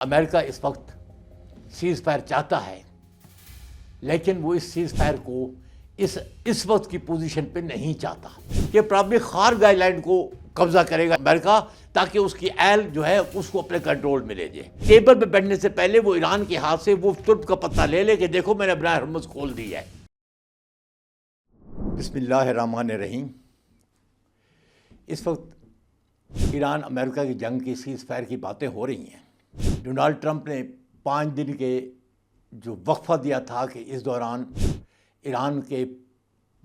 امریکہ اس وقت cease fire چاہتا ہے، لیکن وہ اس سیز فائر کو اس وقت کی پوزیشن پہ نہیں چاہتا کہ پرابلی خار گائے لینڈ کو قبضہ کرے گا امریکہ، تاکہ اس کی ایل جو ہے اس کو اپنے کنٹرول میں لے جائے۔ ٹیبل پہ بیٹھنے سے پہلے وہ ایران کے ہاتھ سے وہ ترک کا پتہ لے لے کہ دیکھو میں نے اپنا ہرمز کھول دی ہے۔ بسم اللہ الرحمن الرحیم۔ اس وقت ایران امریکہ کی جنگ کی سیز فائر کی باتیں ہو رہی ہیں۔ ڈونالڈ ٹرمپ نے 5 دن کے جو وقفہ دیا تھا کہ اس دوران ایران کے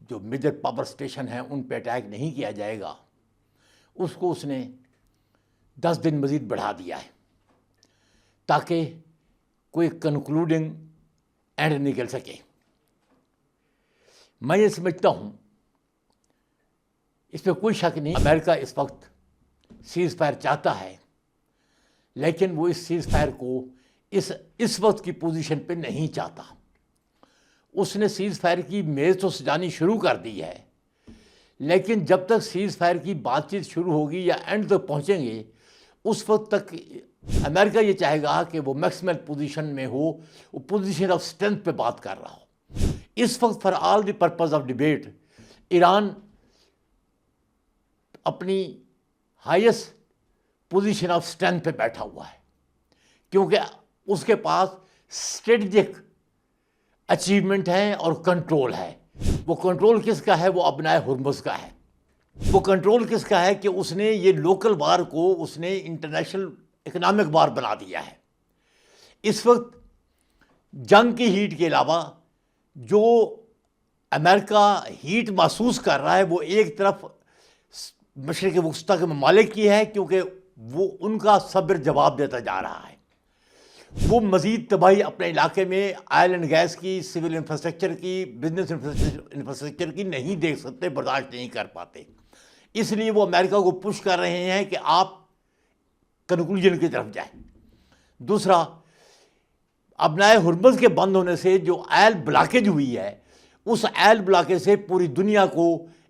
جو میجر پاور سٹیشن ہیں ان پہ اٹیک نہیں کیا جائے گا، اس کو اس نے 10 دن مزید بڑھا دیا ہے تاکہ کوئی کنکلوڈنگ اینڈ نکل سکے۔ میں یہ سمجھتا ہوں اس پہ کوئی شک نہیں، امریکہ اس وقت سیز فائر چاہتا ہے، لیکن وہ اس سیز فائر کو اس وقت کی پوزیشن پہ نہیں چاہتا۔ اس نے سیز فائر کی میز تو سجانی شروع کر دی ہے، لیکن جب تک سیز فائر کی بات چیت شروع ہوگی یا اینڈ تک پہنچیں گے، اس وقت تک امریکہ یہ چاہے گا کہ وہ میکسیمل پوزیشن میں ہو، وہ پوزیشن آف اسٹرینتھ پہ بات کر رہا ہو۔ اس وقت for all the purpose of debate Iran اپنی ہائیسٹ پوزیشن آف اسٹرینتھ پہ بیٹھا ہوا ہے، کیونکہ اس کے پاس اسٹریٹجک اچیومنٹ ہے اور کنٹرول ہے۔ وہ کنٹرول کس کا ہے؟ وہ ابنائے ہرمز کا ہے۔ وہ کنٹرول کس کا ہے کہ اس نے یہ لوکل وار کو اس نے انٹرنیشنل اکنامک وار بنا دیا ہے۔ اس وقت جنگ کی ہیٹ کے علاوہ جو امریکہ ہیٹ محسوس کر رہا ہے وہ ایک طرف مشرق وسطیٰ کے ممالک کی ہے، کیونکہ وہ ان کا صبر جواب دیتا جا رہا ہے۔ وہ مزید تباہی اپنے علاقے میں آئل اینڈ گیس کی، سول انفراسٹرکچر کی، بزنس انفراسٹرکچر کی نہیں دیکھ سکتے، برداشت نہیں کر پاتے۔ اس لیے وہ امریکہ کو پش کر رہے ہیں کہ آپ کنکلوژن کی طرف جائیں۔ دوسرا، ابنائے ہرمز کے بند ہونے سے جو آئل بلاکیج ہوئی ہے، اس آئل بلاکیج سے پوری دنیا کو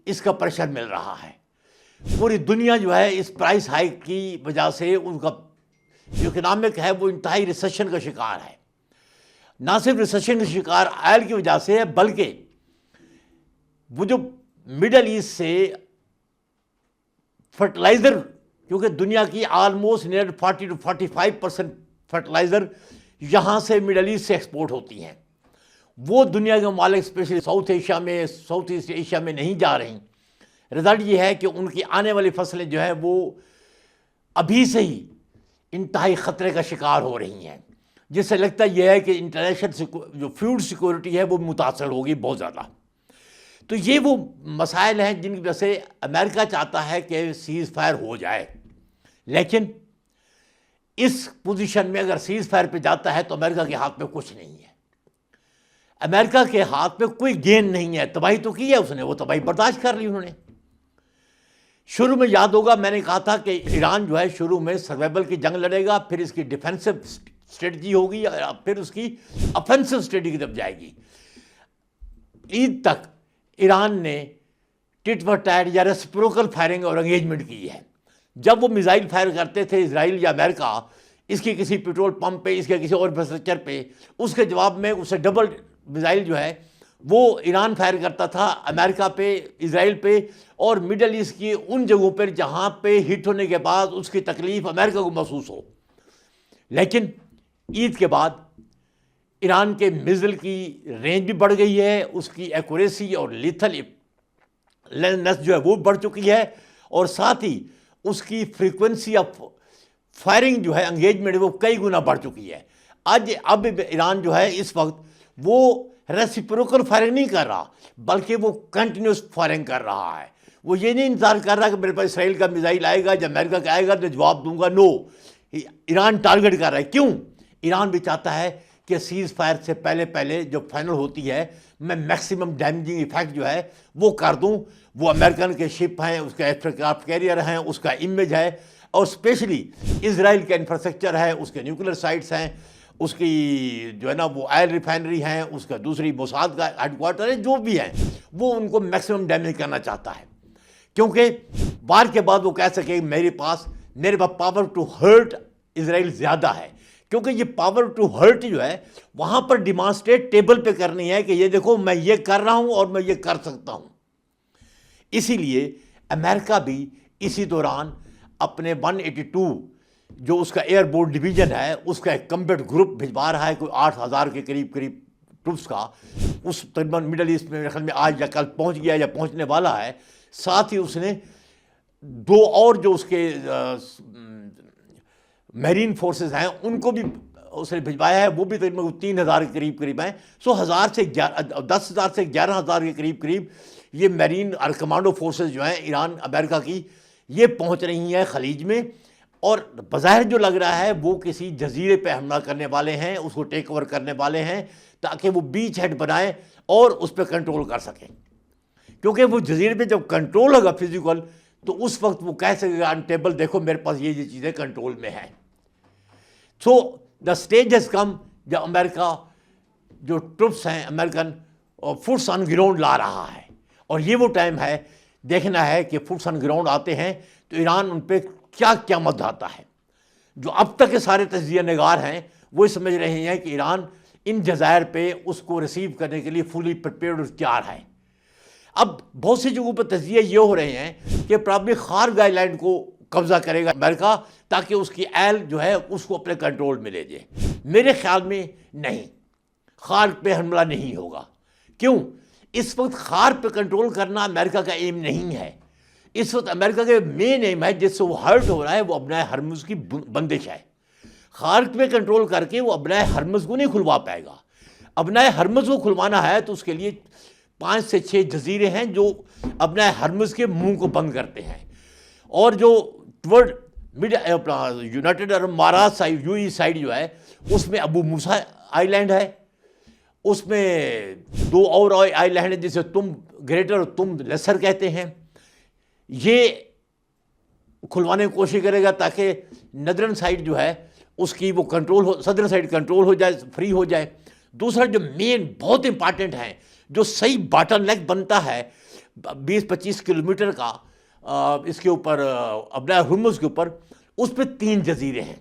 اس کا پریشر مل رہا ہے۔ پوری دنیا جو ہے اس پرائس ہائیک کی وجہ سے ان کا جو اکنامک ہے وہ انتہائی ریسیشن کا شکار ہے۔ نہ صرف ریسیشن کا شکار آئل کی وجہ سے ہے، بلکہ وہ جو مڈل ایسٹ سے فرٹیلائزر، کیونکہ دنیا کی آلموسٹ نیئر 40 to 45% فرٹیلائزر یہاں سے مڈل ایسٹ سے ایکسپورٹ ہوتی ہیں، وہ دنیا کے ممالک اسپیشلی ساؤتھ ایشیا میں، ساؤتھ ایسٹ ایشیا میں نہیں جا رہی۔ رزلٹ یہ ہے کہ ان کی آنے والی فصلیں جو ہیں وہ ابھی سے ہی انتہائی خطرے کا شکار ہو رہی ہیں، جس سے لگتا یہ ہے کہ انٹرنیشنل جو فوڈ سیکورٹی ہے وہ متاثر ہوگی بہت زیادہ۔ تو یہ وہ مسائل ہیں جن کی وجہ سے امریکہ چاہتا ہے کہ سیز فائر ہو جائے، لیکن اس پوزیشن میں اگر سیز فائر پہ جاتا ہے تو امریکہ کے ہاتھ میں کچھ نہیں ہے۔ امریکہ کے ہاتھ میں کوئی گین نہیں ہے۔ تباہی تو کی ہے اس نے، وہ تباہی برداشت کر لی انہوں نے۔ شروع میں یاد ہوگا میں نے کہا تھا کہ ایران جو ہے شروع میں سروائیول کی جنگ لڑے گا، پھر اس کی ڈیفینسو اسٹریٹجی ہوگی، پھر اس کی افینسو اسٹریٹجی کی طرف جائے گی۔ عید تک ایران نے ٹٹ فار ٹیٹ یا ریسپروکل فائرنگ اور انگیجمنٹ کی ہے۔ جب وہ میزائل فائر کرتے تھے اسرائیل یا امریکہ اس کے کسی پیٹرول پمپ پہ، اس کے کسی اور انفراسٹرکچر پہ، اس کے جواب میں اسے ڈبل میزائل جو ہے وہ ایران فائر کرتا تھا امریکہ پہ، اسرائیل پہ، اور مڈل ایسٹ کی ان جگہوں پر جہاں پہ ہٹ ہونے کے بعد اس کی تکلیف امریکہ کو محسوس ہو۔ لیکن عید کے بعد ایران کے میزائل کی رینج بھی بڑھ گئی ہے، اس کی ایکوریسی اور لیتھل نس جو ہے وہ بڑھ چکی ہے، اور ساتھ ہی اس کی فریکوینسی آف فائرنگ جو ہے انگیجمنٹ وہ کئی گنا بڑھ چکی ہے۔ اب ایران جو ہے اس وقت وہ ریسپروکل فائرنگ نہیں کر رہا، بلکہ وہ کنٹینیوس فائرنگ کر رہا ہے۔ وہ یہ نہیں انتظار کر رہا کہ میرے پاس اسرائیل کا میزائل آئے گا، جب امریکہ کا آئے گا تو جواب دوں گا۔ نو، ایران ٹارگٹ کر رہا ہے۔ کیوں؟ ایران بھی چاہتا ہے کہ سیز فائر سے پہلے جو فائنل ہوتی ہے میں میکسیمم ڈیمیجنگ ایفیکٹ جو ہے وہ کر دوں۔ وہ امریکن کے شپ ہیں، اس کا ایئرکرافٹ کیریئر ہیں، اس کا امیج ہے، اور اسپیشلی اسرائیل کا انفراسٹرکچر ہے، اس کے نیوکلیر سائٹس ہیں، اس کی جو ہے نا وہ آئل ریفائنری ہیں، اس کا دوسری موساد کا ہیڈ کوارٹر ہے، جو بھی ہیں وہ ان کو میکسیمم ڈیمیج کرنا چاہتا ہے، کیونکہ وار کے بعد وہ کہہ سکے میرے پاس پاور ٹو ہرٹ اسرائیل زیادہ ہے، کیونکہ یہ پاور ٹو ہرٹ جو ہے وہاں پر ڈیمانسٹریٹ ٹیبل پہ کرنی ہے کہ یہ دیکھو میں یہ کر رہا ہوں اور میں یہ کر سکتا ہوں. اسی لیے امریکہ بھی اسی دوران اپنے 182 جو اس کا ایئر بورڈ ڈویژن ہے اس کا ایک کمبیٹ گروپ بھجوا رہا ہے، کوئی 8,000 کے قریب ٹروپس کا. اس تقریباً مڈل ایسٹ میں میرے خیال میں آج یا کل پہنچ گیا یا پہنچنے والا ہے. ساتھ ہی اس نے 2 اور جو اس کے میرین فورسز ہیں ان کو بھی اس نے بھجوایا ہے، وہ بھی تقریباً 3,000 کے قریب ہیں. 10,000 سے 11,000 کے قریب یہ میرین اور کمانڈو فورسز جو ہیں ایران امریکہ کی یہ پہنچ رہی ہیں خلیج میں، اور بظاہر جو لگ رہا ہے وہ کسی جزیرے پہ حملہ کرنے والے ہیں، اس کو ٹیک اوور کرنے والے ہیں تاکہ وہ بیچ ہیڈ بنائیں اور اس پہ کنٹرول کر سکیں. کیونکہ وہ جزیرے پہ جب کنٹرول ہوگا فزیکل تو اس وقت وہ کہہ سکے گا ٹیبل دیکھو میرے پاس یہ چیزیں کنٹرول میں ہیں. سو دا اسٹیج ہیز کم جب امریکہ جو ٹروپس ہیں امریکن فوٹس آن گراؤنڈ لا رہا ہے، اور یہ وہ ٹائم ہے دیکھنا ہے کہ فوٹس آن گراؤنڈ آتے ہیں تو ایران ان پہ کیا قیامت آتا ہے. جو اب تک کے سارے تجزیہ نگار ہیں وہ سمجھ رہے ہیں کہ ایران ان جزائر پہ اس کو ریسیو کرنے کے لیے فلی پریپیئرڈ اور تیار ہے. اب بہت سی جگہوں پہ تجزیے یہ ہو رہے ہیں کہ پرابلی خارگ آئی لینڈ کو قبضہ کرے گا امریکہ تاکہ اس کی ایل جو ہے اس کو اپنے کنٹرول میں لے جائے. میرے خیال میں نہیں، خارگ پہ حملہ نہیں ہوگا. کیوں؟ اس وقت خارگ پہ کنٹرول کرنا امریکہ کا ایم نہیں ہے. اس وقت امریکہ کے مین ایم ہے جس سے وہ ہرٹ ہو رہا ہے وہ ابنائے ہرمز کی بندش ہے. خارگ پہ کنٹرول کر کے وہ ابنائے ہرمز کو نہیں کھلوا پائے گا. ابنائے ہرمز کو کھلوانا ہے تو اس کے لیے 5 سے 6 جزیرے ہیں جو ابنائے ہرمز کے منہ کو بند کرتے ہیں، اور جو ٹورڈ یونائٹڈ عرب امارات سائڈ یو ای سائڈ جو ہے اس میں ابو موسیٰ آئی لینڈ ہے، اس میں 2 اور آئی لینڈ ہیں جسے تم گریٹر اور تم لیسر کہتے ہیں. یہ کھلوانے کی کوشش کرے گا تاکہ ندرن سائڈ جو ہے اس کی وہ کنٹرول ہو، صدرن سائڈ کنٹرول ہو جائے، فری ہو جائے. دوسرا جو مین بہت امپارٹنٹ ہے جو صحیح باٹل نیک بنتا ہے 20-25 کلومیٹر کا اس کے اوپر ابنائے ہرمز کے اوپر، اس پہ 3 جزیرے ہیں.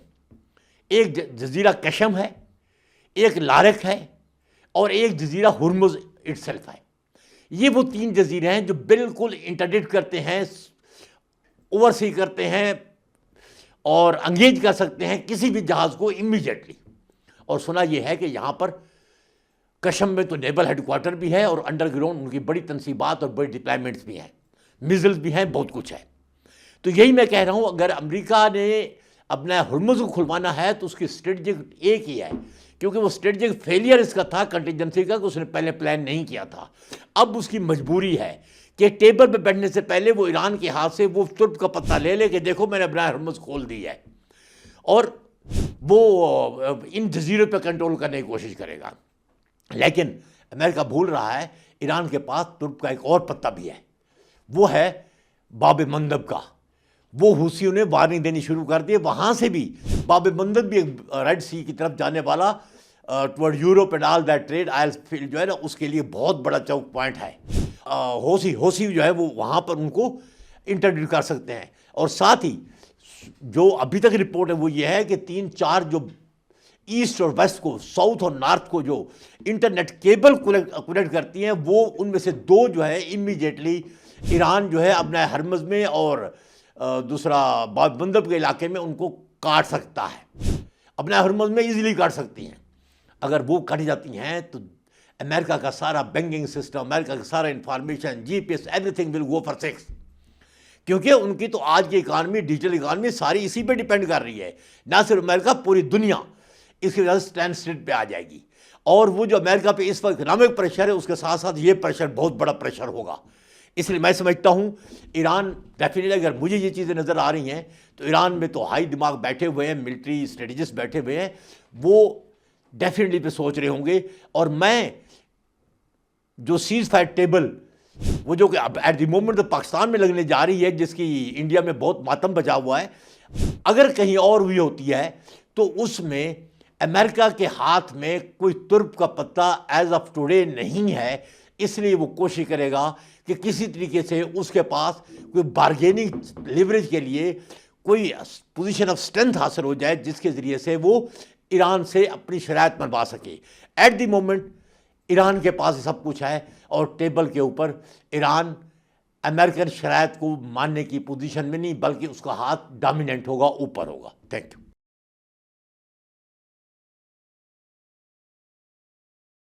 ایک جزیرہ کشم ہے، ایک لارک ہے، اور ایک جزیرہ ہرمز اٹ سیلف ہے. یہ وہ 3 جزیرے ہیں جو بالکل انٹرڈکٹ کرتے ہیں، اوور سی کرتے ہیں اور انگیج کر سکتے ہیں کسی بھی جہاز کو امیڈیٹلی. اور سنا یہ ہے کہ یہاں پر کشم میں تو نیول ہیڈ کوارٹر بھی ہے اور انڈر گراؤنڈ ان کی بڑی تنصیبات اور بڑی ڈپلائمنٹس بھی ہیں، میزلز بھی ہیں، بہت کچھ ہے. تو یہی میں کہہ رہا ہوں اگر امریکہ نے اپنا ہرمز کو کھلوانا ہے تو اس کی اسٹریٹجک ایک ہی ہے، کیونکہ وہ اسٹریٹجک فیلئر اس کا تھا کنٹینجنسی کا کہ اس نے پہلے پلان نہیں کیا تھا. اب اس کی مجبوری ہے کہ ٹیبل پہ بیٹھنے سے پہلے وہ ایران کے ہاتھ سے وہ ترک کا پتہ لے لے کہ دیکھو میں نے اپنا ہرمز کھول دی ہے، اور وہ ان جزیروں پہ کنٹرول کرنے کی کوشش کرے گا. لیکن امریکہ بھول رہا ہے ایران کے پاس ترک کا ایک اور پتہ بھی ہے، وہ ہے باب مندب کا. وہ حوثیوں نے وارننگ دینی شروع کر دی. وہاں سے بھی باب مندب بھی ایک ریڈ سی کی طرف جانے والا toward Europe and all that trade oil field جو ہے نا اس کے لیے بہت بڑا چوک پوائنٹ ہے. حوثی جو ہے وہ وہاں پر ان کو انٹرڈیو کر سکتے ہیں. اور ساتھ ہی جو ابھی تک رپورٹ ہے وہ یہ ہے کہ 3-4 جو ایسٹ اور ویسٹ کو، ساؤتھ اور نارتھ کو جو انٹرنیٹ کیبل کنیکٹ کرتی ہیں وہ ان میں سے 2 جو ہے امیڈیٹلی ایران جو ہے اپنا ہرمز میں اور دوسرا باب مندب کے علاقے میں ان کو کاٹ سکتا ہے، اپنا ہرمز میں ایزیلی کاٹ سکتی ہیں. اگر وہ کٹ جاتی ہیں تو امریکہ کا سارا بینکنگ سسٹم، امریکہ کا سارا information, G P S, everything will go for 6. کیونکہ ان کی تو آج کی اکانومی، ڈیجیٹل اکانومی ساری اسی پہ ڈیپینڈ کر رہی ہے. نہ صرف امریکہ، پوری دنیا اس کی وجہ سے اسٹینڈ اسٹل پہ آ جائے گی. اور وہ جو امریکہ پہ اس وقت اکنامک پریشر ہے اس کے ساتھ ساتھ یہ پریشر بہت بڑا پریشر ہوگا. اس لیے میں سمجھتا ہوں ایران ڈیفینیٹلی، اگر مجھے یہ چیزیں نظر آ رہی ہیں تو ایران میں تو ہائی دماغ بیٹھے ہوئے ہیں، ملٹری اسٹریٹجسٹ بیٹھے ہوئے ہیں، وہ ڈیفینیٹلی پہ سوچ رہے ہوں گے. اور میں جو سیز فائر ٹیبل وہ جو کہ اب ایٹ دی مومنٹ تو پاکستان میں لگنے جا رہی ہے، جس کی انڈیا میں بہت ماتم بچا ہوا ہے، اگر کہیں اور بھی ہوتی ہے تو اس میں امریکہ کے ہاتھ میں کوئی ترک کا پتہ ایز آف ٹوڈے نہیں ہے. اس لیے وہ کوشش کرے گا کہ کسی طریقے سے اس کے پاس کوئی بارگیننگ لیوریج کے لیے کوئی پوزیشن آف اسٹرینتھ حاصل ہو جائے جس کے ذریعے سے وہ ایران سے اپنی شرائط منوا سکے. ایٹ دی مومنٹ ایران کے پاس سب کچھ ہے اور ٹیبل کے اوپر ایران امریکن شرائط کو ماننے کی پوزیشن میں نہیں، بلکہ اس کا ہاتھ ڈومیننٹ ہوگا، اوپر ہوگا. Thank you.